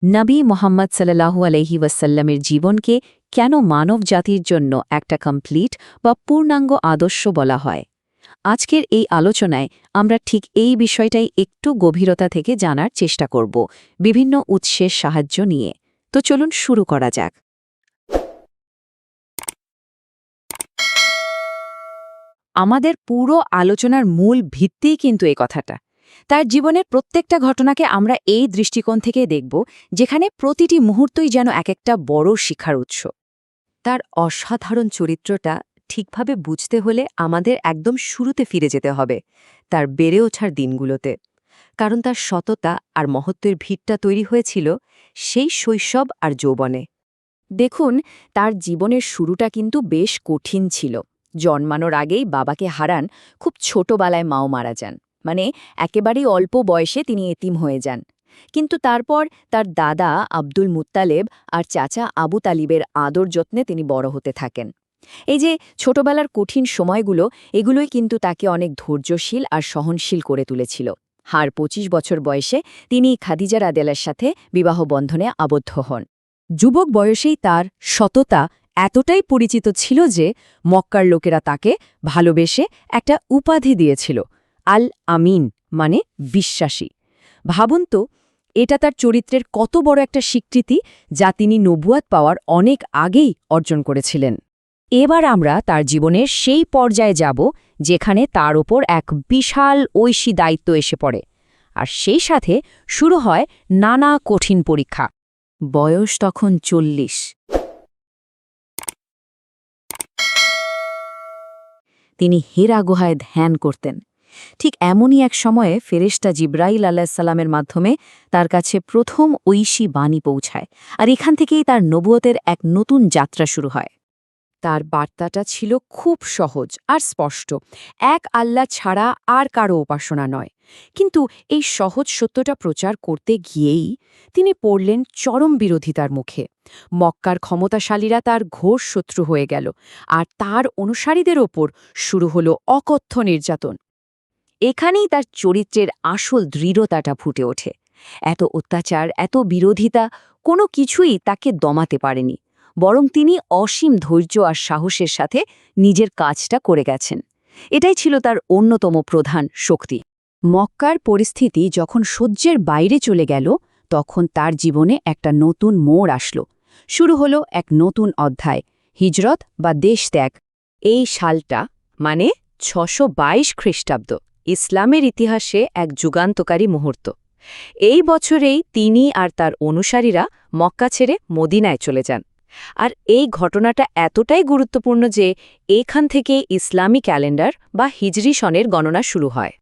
নবী মোহাম্মদ সাল্লাল্লাহু আলাইহি ওয়াসাল্লামের জীবনকে কেন মানব জাতির জন্য একটা কমপ্লিট বা পূর্ণাঙ্গ আদর্শ বলা হয়। আজকের এই আলোচনায় আমরা ঠিক এই বিষয়টাই একটু গভীরতা থেকে জানার চেষ্টা করব, বিভিন্ন উৎসের সাহায্য নিয়ে। তো চলুন শুরু করা যাক। আমাদের পুরো আলোচনার মূল ভিত্তিই কিন্তু এই কথাটা। তার জীবনের প্রত্যেকটা ঘটনাকে আমরা এই দৃষ্টিকোণ থেকে দেখব, যেখানে প্রতিটি মুহূর্তই যেন এক একটা বড় শিক্ষার উৎস। তার অসাধারণ চরিত্রটা ঠিকভাবে বুঝতে হলে আমাদের একদম শুরুতে ফিরে যেতে হবে, তার বেড়ে ওঠার দিনগুলোতে। কারণ তার সততা আর মহত্বের ভিতটা তৈরি হয়েছিল সেই শৈশব আর যৌবনে। দেখুন, তার জীবনের শুরুটা কিন্তু বেশ কঠিন ছিল। জন্মানোর আগেই বাবাকে হারান, খুব ছোটবেলায় মাও মারা যান, মানে একেবারেই অল্প বয়সে তিনি এতিম হয়ে যান। কিন্তু তারপর তার দাদা আব্দুল মুত্তালেব আর চাচা আবু তালিবের আদর যত্নে তিনি বড় হতে থাকেন। এই যে ছোটবেলার কঠিন সময়গুলো, এগুলোই কিন্তু তাকে অনেক ধৈর্যশীল আর সহনশীল করে তুলেছিল। আর ২৫ বছর বয়সে তিনি খাদিজা রাদিয়াল্লাহর সাথে বিবাহ বন্ধনে আবদ্ধ হন। যুবক বয়সেই তার সততা এতটাই পরিচিত ছিল যে মক্কার লোকেরা তাকে ভালোবেসে একটা উপাধি দিয়েছিল, আল আমিন, মানে বিশ্বাসী। ভাবুন তো, এটা তার চরিত্রের কত বড় একটা স্বীকৃতি, যা তিনি নবুয়াত পাওয়ার অনেক আগেই অর্জন করেছিলেন। এবার আমরা তার জীবনের সেই পর্যায়ে যাব যেখানে তার ওপর এক বিশাল ঐশী দায়িত্ব এসে পড়ে, আর সেই সাথে শুরু হয় নানা কঠিন পরীক্ষা। বয়স তখন ৪০। তিনি হীরা গুহায় ধ্যান করতেন। ঠিক এমনই এক সময়ে ফেরেশতা জিবরাইল আলাইহিসসালামের মাধ্যমে তার কাছে প্রথম ঐশী বাণী পৌঁছায়, আর এখান থেকেই তার নবুয়তের এক নতুন যাত্রা শুরু হয়। তার বার্তাটা ছিল খুব সহজ আর স্পষ্ট, এক আল্লাহ ছাড়া আর কারো উপাসনা নয়। কিন্তু এই সহজ সত্যটা প্রচার করতে গিয়েই তিনি পড়লেন চরম বিরোধিতার মুখে। মক্কার ক্ষমতাশালীরা তার ঘোর শত্রু হয়ে গেল, আর তার অনুসারীদের ওপর শুরু হলো অকথ্য নির্যাতন। এখানেই তার চরিত্রের আসল দৃঢ়তাটা ফুটে ওঠে। এত অত্যাচার, এত বিরোধিতা, কোনো কিছুই তাকে দমাতে পারেনি, বরং তিনি অসীম ধৈর্য আর সাহসের সাথে নিজের কাজটা করে গেছেন। এটাই ছিল তার অন্যতম প্রধান শক্তি। মক্কার পরিস্থিতি যখন সহ্যের বাইরে চলে গেল, তখন তার জীবনে একটা নতুন মোড় আসলো। শুরু হলো এক নতুন অধ্যায়, হিজরত বা দেশত্যাগ। এই সালটা, মানে ৬২২ খ্রিস্টাব্দ, ইসলামের ইতিহাসে এক যুগান্তকারী মুহূর্ত। এই বছরেই তিনি আর তার অনুসারীরা মক্কা ছেড়ে মদিনায় চলে যান। আর এই ঘটনাটা এতটাই গুরুত্বপূর্ণ যে এখান থেকে ইসলামী ক্যালেন্ডার বা হিজরি সনের গণনা শুরু হয়।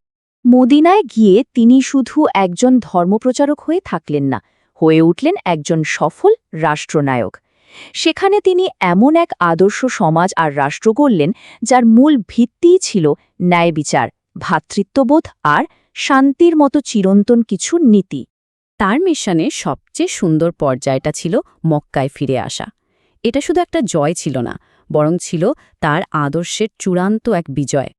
মদিনায় গিয়ে তিনি শুধু একজন ধর্মপ্রচারক হয়ে থাকলেন না, হয়ে উঠলেন একজন সফল রাষ্ট্রনায়ক। সেখানে তিনি এমন এক আদর্শ সমাজ আর রাষ্ট্র গড়লেন যার মূল ভিত্তিই ছিল ন্যায় বিচার, ভ্রাতৃত্ববোধ আর শান্তির মতো চিরন্তন কিছু নীতি। তার মিশনে সবচেয়ে সুন্দর পর্যায়টা ছিল মক্কায় ফিরে আসা। এটা শুধু একটা জয় ছিল না, বরং ছিল তার আদর্শের চূড়ান্ত এক বিজয়।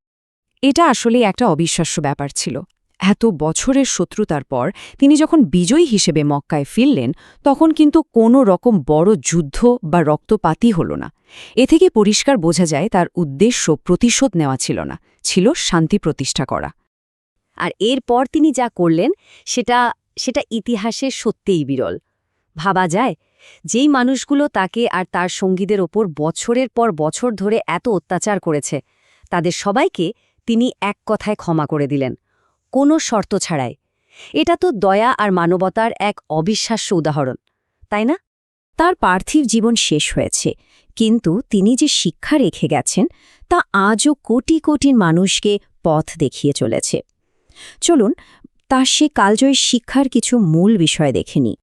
এটা আসলে একটা অবিশ্বাস্য ব্যাপার ছিল। এত বছরের শত্রুতার পর তিনি যখন বিজয়ী হিসেবে মক্কায় ফিরলেন, তখন কিন্তু কোনো রকম বড় যুদ্ধ বা রক্তপাতই হল না। এ থেকে পরিষ্কার বোঝা যায় তার উদ্দেশ্য প্রতিশোধ নেওয়া ছিল না, ছিল শান্তি প্রতিষ্ঠা করা। আর এরপর তিনি যা করলেন সেটা ইতিহাসে সত্যিই বিরল। ভাবা যায়, যেই মানুষগুলো তাকে আর তার সঙ্গীদের ওপর বছরের পর বছর ধরে এত অত্যাচার করেছে, তাদের সবাইকে তিনি এক কথায় ক্ষমা করে দিলেন, কোনো শর্ত ছাড়াই। এটা তো দয়া আর মানবতার এক অবিশ্বাস্য উদাহরণ, তাই না? তার পার্থিব জীবন শেষ হয়েছে, কিন্তু তিনি যে শিক্ষা রেখে গেছেন তা আজও কোটি কোটি মানুষকে পথ দেখিয়ে চলেছে। চলুন তার সে কালজয়ী শিক্ষার কিছু মূল বিষয় দেখে নিই।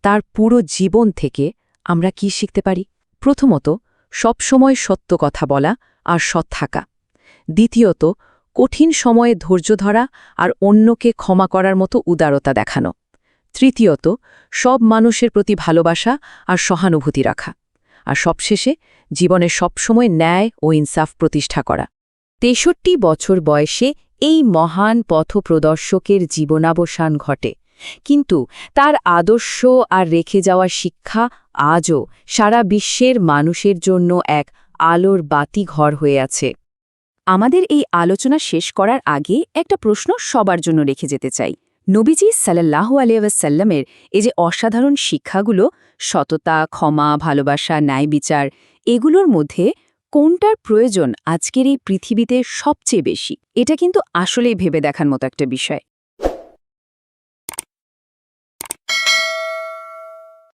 তার পুরো জীবন থেকে আমরা কি শিখতে পারি? প্রথমত, সবসময় সত্য কথা বলা আর সৎ থাকা। দ্বিতীয়ত, কঠিন সময়ে ধৈর্য ধরা আর অন্যকে ক্ষমা করার মতো উদারতা দেখানো। তৃতীয়ত, সব মানুষের প্রতি ভালোবাসা আর সহানুভূতি রাখা। আর সবশেষে, জীবনে সবসময় ন্যায় ও ইনসাফ প্রতিষ্ঠা করা। ৬৩ বছর বয়সে এই মহান পথপ্রদর্শকের জীবনাবসান ঘটে, কিন্তু তার আদর্শ আর রেখে যাওয়া শিক্ষা আজও সারা বিশ্বের মানুষের জন্য এক আলোর বাতিঘর হয়ে আছে। আমাদের এই আলোচনা শেষ করার আগে একটা প্রশ্ন সবার জন্য রেখে যেতে চাই। নবীজি সাল্লাল্লাহু আলাইহি ওয়াসাল্লামের এই যে অসাধারণ শিক্ষাগুলো, সততা, ক্ষমা, ভালোবাসা, ন্যায় বিচার, এগুলোর মধ্যে কোনটার প্রয়োজন আজকের এই পৃথিবীতে সবচেয়ে বেশি? এটা কিন্তু আসলেই ভেবে দেখার মতো একটা বিষয়।